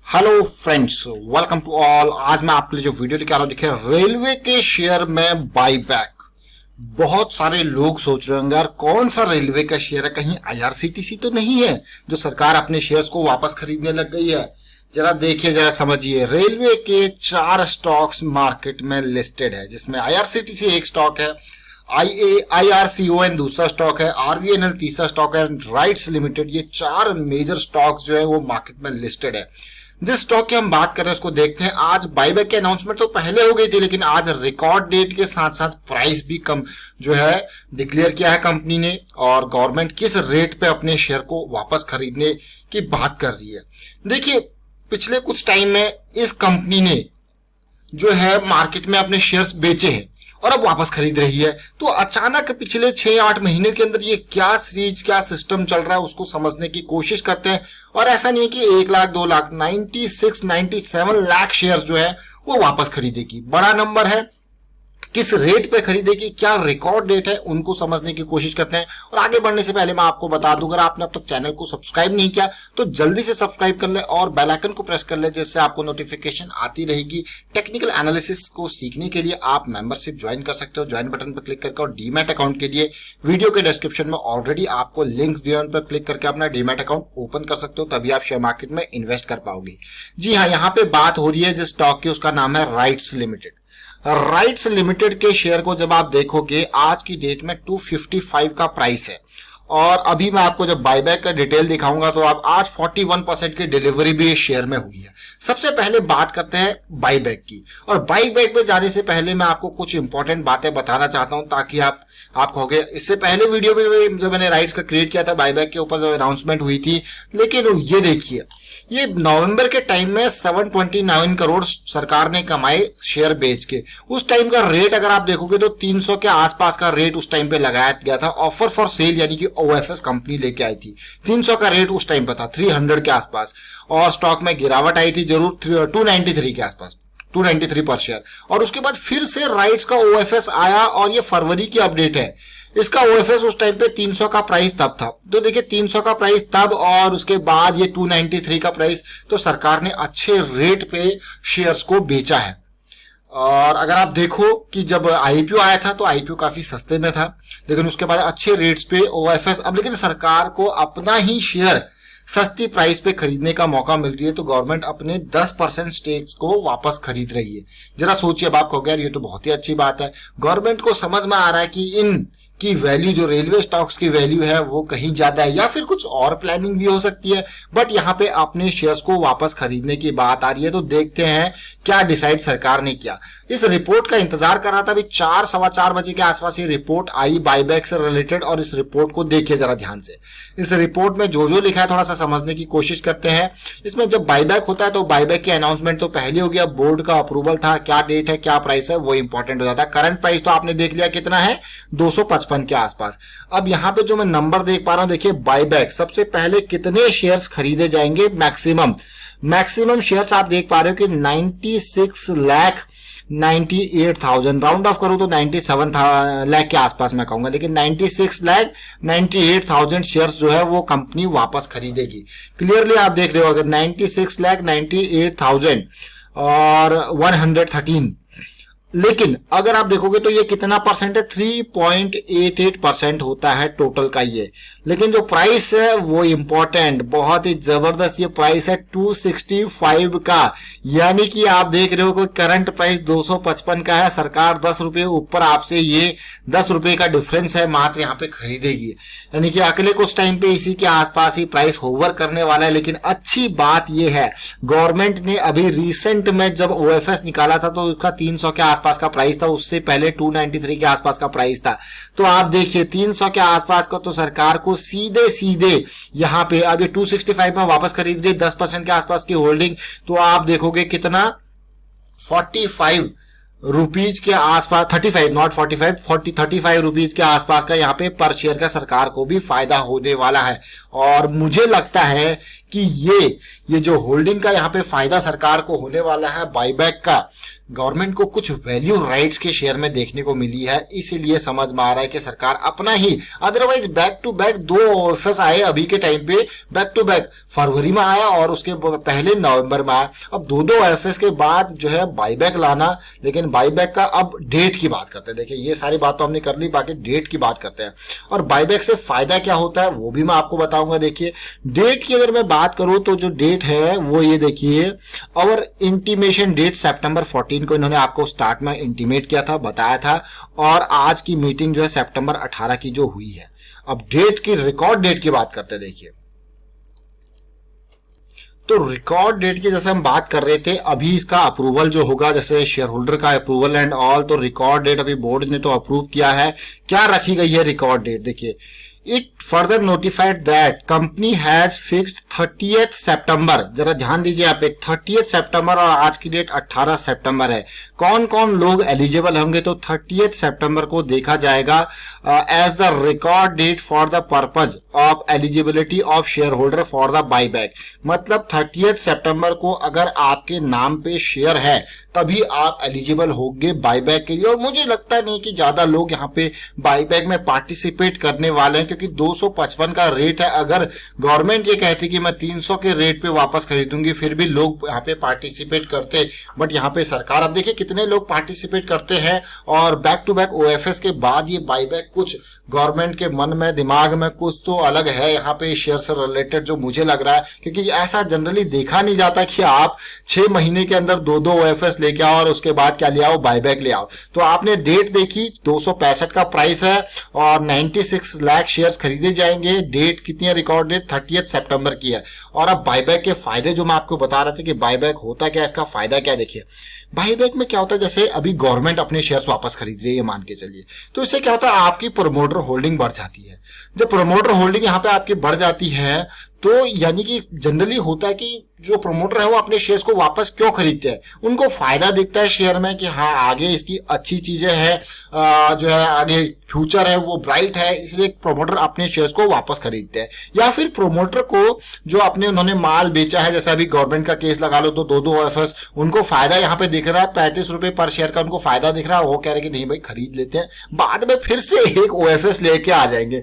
Hello friends, welcome to all. आज मैं आपके लिए जो वीडियो लेके आ रहा हूं, देखिए रेलवे के शेयर में बाईबैक। बहुत सारे लोग सोच रहे होंगे यार कौन सा रेलवे का शेयर है, कहीं आईआरसीटीसी तो नहीं है जो सरकार अपने शेयर्स को वापस खरीदने लग गई है। जरा देखिए, जरा समझिए। रेलवे के 4 स्टॉक्स मार्केट में लिस्टेड है, जिसमें आईआरसीटीसी एक स्टॉक है, आईआरसीओएन दूसरा स्टॉक है, आरवीएनएल तीसरा स्टॉक है, राइट्स लिमिटेड। ये 4 मेजर स्टॉक्स जो है वो मार्केट में लिस्टेड है। जिस स्टॉक की हम बात कर रहे हैं उसको देखते हैं। आज बाईबैक की अनाउंसमेंट तो पहले हो गई थी, लेकिन आज रिकॉर्ड डेट के साथ साथ प्राइस भी कम जो है डिक्लेयर किया है कंपनी ने, और गवर्नमेंट किस रेट पे अपने शेयर को वापस खरीदने की बात कर रही है। देखिए, पिछले कुछ टाइम में इस कंपनी ने जो है मार्केट में अपने शेयर्स बेचे हैं और अब वापस खरीद रही है। तो अचानक पिछले 6-8 महीने के अंदर ये क्या सिस्टम चल रहा है उसको समझने की कोशिश करते हैं। और ऐसा नहीं है कि 1 लाख 2 लाख, 97 लाख शेयर्स जो है वो वापस खरीदेगी। बड़ा नंबर है, किस रेट पे खरीदेगी, क्या रिकॉर्ड डेट है, उनको समझने की कोशिश करते हैं। और आगे बढ़ने से पहले मैं आपको बता दूं, अगर आपने अब तक चैनल को सब्सक्राइब नहीं किया तो जल्दी से सब्सक्राइब कर ले और बेल आइकन को प्रेस कर ले, जिससे आपको नोटिफिकेशन आती रहेगी। टेक्निकल एनालिसिस को सीखने के लिए आप मेंबरशिप ज्वाइन कर सकते हो, ज्वाइन बटन पर क्लिक करके। और डीमैट अकाउंट के लिए वीडियो के डिस्क्रिप्शन में ऑलरेडी आपको लिंक्स दिए, उन पर क्लिक करके अपना डीमैट अकाउंट ओपन कर सकते हो, तभी आप शेयर मार्केट में इन्वेस्ट कर पाओगे। जी हाँ, यहाँ पे बात हो रही है जिस स्टॉक की, उसका नाम है राइट्स लिमिटेड। राइट्स लिमिटेड के शेयर को जब आप देखोगे आज की डेट में 255 का प्राइस है। और अभी मैं आपको जब बाईबैक का डिटेल दिखाऊंगा तो आप आज 41% की डिलीवरी भी इस शेयर में हुई है। सबसे पहले बात करते हैं बाईबैक की, और बाईबैक पे जाने से पहले मैं आपको कुछ इंपॉर्टेंट बातें बताना चाहता हूं, ताकि आप कहोगे इससे पहले वीडियो में जब मैंने राइट्स का क्रिएट किया था बाईबैक के ऊपर, जब अनाउंसमेंट हुई थी। लेकिन ये देखिए, ये नवंबर के टाइम में 729 करोड़ सरकार ने कमाए शेयर बेच के। उस टाइम का रेट अगर आप देखोगे तो 300 के आसपास का रेट उस टाइम पे लगाया गया था। ऑफर फॉर सेल यानी कि ओएफएस कंपनी लेके आई थी। 300 का रेट उस टाइम पे था, 300 के आसपास, और स्टॉक में गिरावट आई थी जरूर 293 के आसपास, 293 पर शेयर। और उसके बाद फिर से राइट्स का ओएफएस आया, और ये फरवरी की अपडेट है। इसका ओएफएस उस टाइम पे 300 का प्राइस तब था। तो देखिए, 300 का प्राइस तब और उसके बाद ये 293 का प्राइस, तो सरकार ने अच्छे रेट पे शेयर्स को बेचा है। और अगर आप देखो कि जब आईपीओ आया था तो आईपीओ काफी सस्ते में था, लेकिन उसके बाद अच्छे रेट्स पे ओएफएस। अब लेकिन सरकार को अपना ही शेयर सस्ती प्राइस पे खरीदने का मौका मिल रही है, तो गवर्नमेंट अपने 10% स्टेक्स को वापस खरीद रही है। जरा सोचिए, अब आप कहोगे यार ये तो बहुत ही अच्छी बात है। गवर्नमेंट को समझ में आ रहा है कि इन की वैल्यू, जो रेलवे स्टॉक्स की वैल्यू है वो कहीं ज्यादा है, या फिर कुछ और प्लानिंग भी हो सकती है। बट यहाँ पे अपने शेयर्स को वापस खरीदने की बात आ रही है। तो देखते हैं क्या डिसाइड सरकार ने किया। इस रिपोर्ट का इंतजार कर रहा था। अभी 4-4:15 बजे के आसपास ये रिपोर्ट आई बाईबैक से रिलेटेड, और इस रिपोर्ट को देखिए जरा ध्यान से। इस रिपोर्ट में जो जो लिखा है थोड़ा सा समझने की कोशिश करते हैं। इसमें जब बाईबैक होता है तो बाईबैक की अनाउंसमेंट तो पहले हो गया, बोर्ड का अप्रूवल था, क्या डेट है, क्या प्राइस है, वो इंपॉर्टेंट हो जाता है। करंट प्राइस तो आपने देख लिया कितना है, 255 के आसपास। अब यहाँ पे जो मैं नंबर देख पा रहा हूं, देखिए बाईबैक सबसे पहले कितने शेयर्स खरीदे जाएंगे, मैक्सिमम शेयर्स आप देख पा रहे हो कि 96,98,000, राउंड ऑफ करूं तो 97 लाख के आसपास मैं कहूंगा, लेकिन 96,98,000 शेयर्स जो है वो कंपनी वापस खरीदेगी। क्लियरली आप देख रहे हो, अगर 96,98,000 और 113, लेकिन अगर आप देखोगे तो ये कितना परसेंट है, 3.88% होता है टोटल का ये। लेकिन जो प्राइस है वो इंपॉर्टेंट, बहुत ही जबरदस्त ये प्राइस है 265 का। यानी कि आप देख रहे हो कि करंट प्राइस 255 का है, सरकार 10 रुपए ऊपर आपसे ये 10 रुपए का डिफरेंस है मात्र यहाँ पे खरीदेगी। यानी कि अगले कुछ टाइम पे इसी के आसपास ही प्राइस होवर करने वाला है। लेकिन अच्छी बात ये है, गवर्नमेंट ने अभी रिसेंट में जब ओएफएस निकाला था तो उसका 300 के आसपास का प्राइस था, उससे पहले 293 के आसपास का प्राइस था। तो आप देखिए 300 के आसपास का तो सरकार को सीधे यहां पे अब ये 265 में वापस खरीद रही, 10% के आसपास की होल्डिंग। तो आप देखोगे कितना, 45 रुपीज के आसपास, 35 नॉट 45, 35 रुपीज के आसपास का यहाँ पे पर शेयर का सरकार को भी फायदा होने वाला है। और मुझे लगता है कि ये जो होल्डिंग का यहाँ पे फायदा सरकार को होने वाला है बाईबैक का, गवर्नमेंट को कुछ वैल्यू राइट्स के शेयर में देखने को मिली है, इसीलिए समझ में आ रहा है कि सरकार अपना ही, otherwise back to back 2 OFS आए अभी के टाइम पे, बैक टू बैक फरवरी में आया और उसके पहले नवंबर में आया। अब 2 ओएफएस के बाद जो है बाईबैक लाना, लेकिन बाईबैक का अब डेट की बात करते हैं। देखिए ये सारी बात तो हमने कर ली, बाकी डेट की बात करते हैं और बाईबैक से फायदा क्या होता है वो भी मैं आपको बताऊंगा। देखिए डेट की अगर मैं बात करूं तो जो डेट है वो ये देखिए, और इंटीमेशन डेट सितंबर 14 को इन्होंने आपको स्टार्ट में इंटीमेट किया था, बताया था, और आज की मीटिंग जो है सितंबर 18 की जो हुई है। अब डेट की, रिकॉर्ड डेट की बात करते हैं। देखिए तो रिकॉर्ड डेट की जैसे हम बात कर रहे थे, अभी इसका अप्रूवल जो होगा, जैसे शेयर होल्डर का अप्रूवल एंड ऑल, तो रिकॉर्ड डेट अभी बोर्ड ने तो अप्रूव किया है। क्या रखी गई है रिकॉर्ड डेट? देखिए it further notified that company has fixed 30th सितंबर, जरा ध्यान दीजिए यहाँ पे 30th सितंबर और आज की डेट 18 सितंबर है। कौन कौन लोग एलिजिबल होंगे? तो 30th सितंबर को देखा जाएगा as the record date for the purpose of eligibility of share holder for the buyback. मतलब 30th सितंबर को अगर आपके नाम पे शेयर है तभी आप एलिजिबल होंगे बाईबैक के लिए। और मुझे लगता नहीं कि ज्यादा लोग यहाँ पे बाईबैक में पार्टिसिपेट करने वाले हैं, क्योंकि 255 का रेट है। अगर गवर्नमेंट ये कहती कि मैं 300 के रेट पे वापस खरीदूंगी फिर भी लोग यहाँ पे पार्टिसिपेट करते, बट यहाँ पे सरकार, अब देखिए कितने लोग पार्टिसिपेट करते हैं। और बैक टू बैक ओएफएस के बाद ये बाईबैक, कुछ गवर्नमेंट के मन में, दिमाग में कुछ तो अलग है यहाँ पे शेयर से रिलेटेड, जो मुझे लग रहा है, क्योंकि ऐसा जनरली देखा नहीं जाता कि आप 6 महीने के अंदर 2 ओएफएस लेके आओ और उसके बाद क्या ले आओ, बाईबैक ले आओ। तो आपने डेट देखी, 265 का प्राइस है और 96 लाख शेयर्स खरीदे जाएंगे। डेट कितनी है? रिकॉर्ड डेट 30th सितंबर की है। और अब बाईबैक के फायदे जो मैं आपको बता रहा था कि बाईबैक होता क्या, इसका फायदा क्या, देखिए बाईबैक में क्या होता है, जैसे अभी गवर्नमेंट अपने शेयर्स वापस खरीद रही है मान के चलिए, तो इससे क्या होता है, आपकी प्रमोटर होल्डिंग बढ़ जाती है। जब प्रमोटर होल्डिंग यहाँ पे आपकी बढ़ जाती है तो यानी कि जनरली होता है कि जो प्रमोटर है वो अपने शेयर्स को वापस क्यों खरीदते हैं, उनको फायदा दिखता है शेयर में कि हाँ आगे इसकी अच्छी चीजें हैं, जो है आगे फ्यूचर है वो ब्राइट है, इसलिए प्रमोटर अपने शेयर्स को वापस खरीदते हैं। या फिर प्रमोटर को जो अपने उन्होंने माल बेचा है, जैसे अभी गवर्नमेंट का केस लगा लो तो 2 ओएफएस, उनको फायदा यहाँ पे दिख रहा है, 35 रुपए पर शेयर का उनको फायदा दिख रहा है, वो कह रहे कि नहीं भाई खरीद लेते हैं, बाद में फिर से एक ओएफएस लेके आ जाएंगे।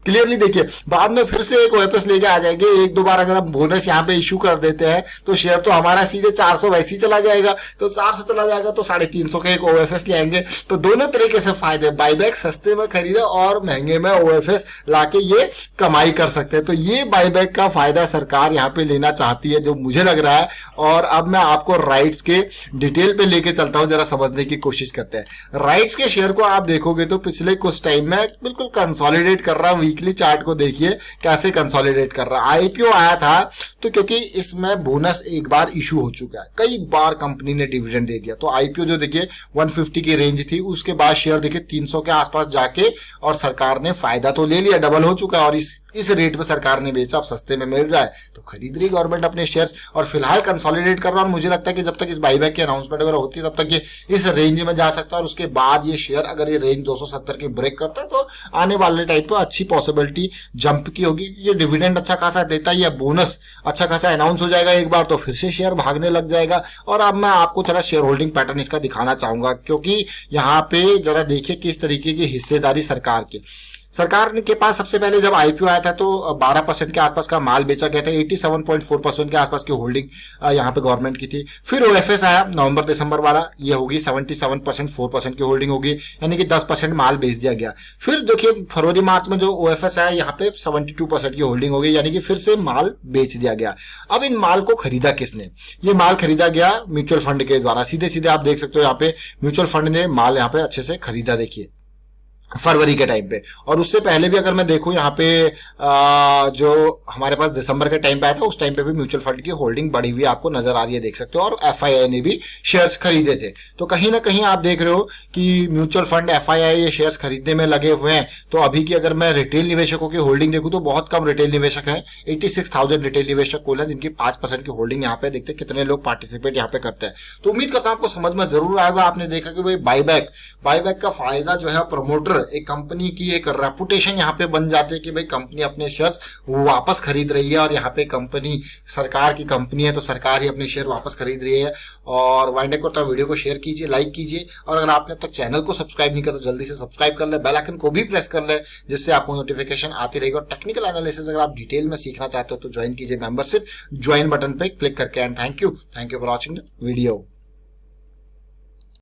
क्लियरली देखिए बाद में फिर से एक ओएफएस लेके आ जाएंगे, 1-2 बार अगर हम बोनस यहाँ पे इशू कर देते हैं तो शेयर तो हमारा सीधे 400 वैसे ही चला जाएगा, तो 400 चला जाएगा तो 350 का एक ओएफएस ले आएंगे। तो दोनों तरीके से फायदे, बाईबैक सस्ते में खरीदे और महंगे में ओएफएस लाके ये कमाई कर सकते हैं। तो ये बाईबैक का फायदा सरकार यहाँ पे लेना चाहती है, जो मुझे लग रहा है। और अब मैं आपको राइट्स के डिटेल पे लेके चलता हूँ, जरा समझने की कोशिश करते हैं। राइट्स के शेयर को आप देखोगे तो पिछले कुछ टाइम में बिल्कुल कंसोलिडेट कर रहा, वीकली चार्ट को देखिए कैसे कंसोलिडेट कर रहा। आईपीओ आया था तो क्योंकि इसमें बोनस एक बार इशू हो चुका है, कई बार कंपनी ने डिविडेंड दे दिया, तो आईपीओ जो देखिए 150 की रेंज थी, उसके बाद शेयर देखिए 300 के आसपास जाके और सरकार ने फायदा तो ले लिया, डबल हो चुका है और इस रेट पे सरकार ने बेचा, अब सस्ते में मिल रहा है तो खरीद रही गवर्नमेंट अपने शेयर्स और फिलहाल कंसोलिडेट कर रहा है। और मुझे लगता है कि जब तक इस बाईबैक की अनाउंसमेंट अगर होती है तब तक ये इस रेंज में जा सकता है और उसके बाद ये शेयर अगर ये रेंज 270 की ब्रेक करता है तो आने वाले टाइम पर अच्छी पॉसिबिलिटी जंप की होगी। ये डिविडेंड अच्छा खासा देता है या बोनस अच्छा खासा अनाउंस हो जाएगा एक बार तो फिर से शेयर भागने लग जाएगा। और अब मैं आपको थोड़ा शेयर होल्डिंग पैटर्न इसका दिखाना चाहूंगा, क्योंकि यहाँ पे जरा देखिए किस तरीके की हिस्सेदारी सरकार की। सरकार के पास सबसे पहले जब आईपीओ आया था तो 12% के आसपास का माल बेचा गया था, 87.4% के आसपास की होल्डिंग यहाँ पे गवर्नमेंट की थी। फिर ओएफएस आया नवंबर दिसंबर वाला, ये होगी 77.4% की होल्डिंग होगी, यानी कि 10% माल बेच दिया गया। फिर देखिए फरवरी मार्च में जो ओएफएस आया यहाँ पे 72% की होल्डिंग होगी, यानी कि फिर से माल बेच दिया गया। अब इन माल को खरीदा किसने? ये माल खरीदा गया म्यूचुअल फंड के द्वारा, सीधे सीधे आप देख सकते हो यहाँ पे म्यूचुअल फंड ने माल यहाँ पे अच्छे से खरीदा, देखिए फरवरी के टाइम पे। और उससे पहले भी अगर मैं देखूं यहाँ पे जो हमारे पास दिसंबर के टाइम पे आया था उस टाइम पे भी म्यूचुअल फंड की होल्डिंग बढ़ी हुई आपको नजर आ रही है, देख सकते हो। और एफआईआई ने भी शेयर्स खरीदे थे, तो कहीं ना कहीं आप देख रहे हो कि म्यूचुअल फंड एफआईआई ये शेयर्स खरीदने में लगे हुए हैं। तो अभी की अगर मैं रिटेल निवेशकों की होल्डिंग देखूं तो बहुत कम रिटेल निवेशक हैं, 86,000 रिटेल निवेशक कुल है जिनकी 5% की होल्डिंग यहाँ पे। देखते कितने लोग पार्टिसिपेट यहाँ पे करते हैं। तो उम्मीद करता हूं आपको समझ में जरूर आएगा। आपने देखा कि भाई बाईबैक का फायदा जो है प्रमोटर एक कंपनी की एक रेपुटेशन यहाँ पे बन जाती है कि भाई कंपनी अपने शेयर्स वापस खरीद रही है, और यहाँ पे कंपनी सरकार की कंपनी है तो सरकार ही अपने शेयर वापस खरीद रही है। और वाइंडअप करता वीडियो को शेयर कीजिए, लाइक कीजिए, और अगर आपने अब तक चैनल को सब्सक्राइब नहीं किया तो जल्दी से सब्सक्राइब कर ले, बेल आइकन को भी प्रेस कर ले, जिससे आपको नोटिफिकेशन आती रहेगी। और टेक्निकल एनालिसिस अगर आप डिटेल में सीखना चाहते हो तो ज्वाइन कीजिए मेंबरशिप, ज्वाइन बटन पे क्लिक करके। And thank you for watching the video.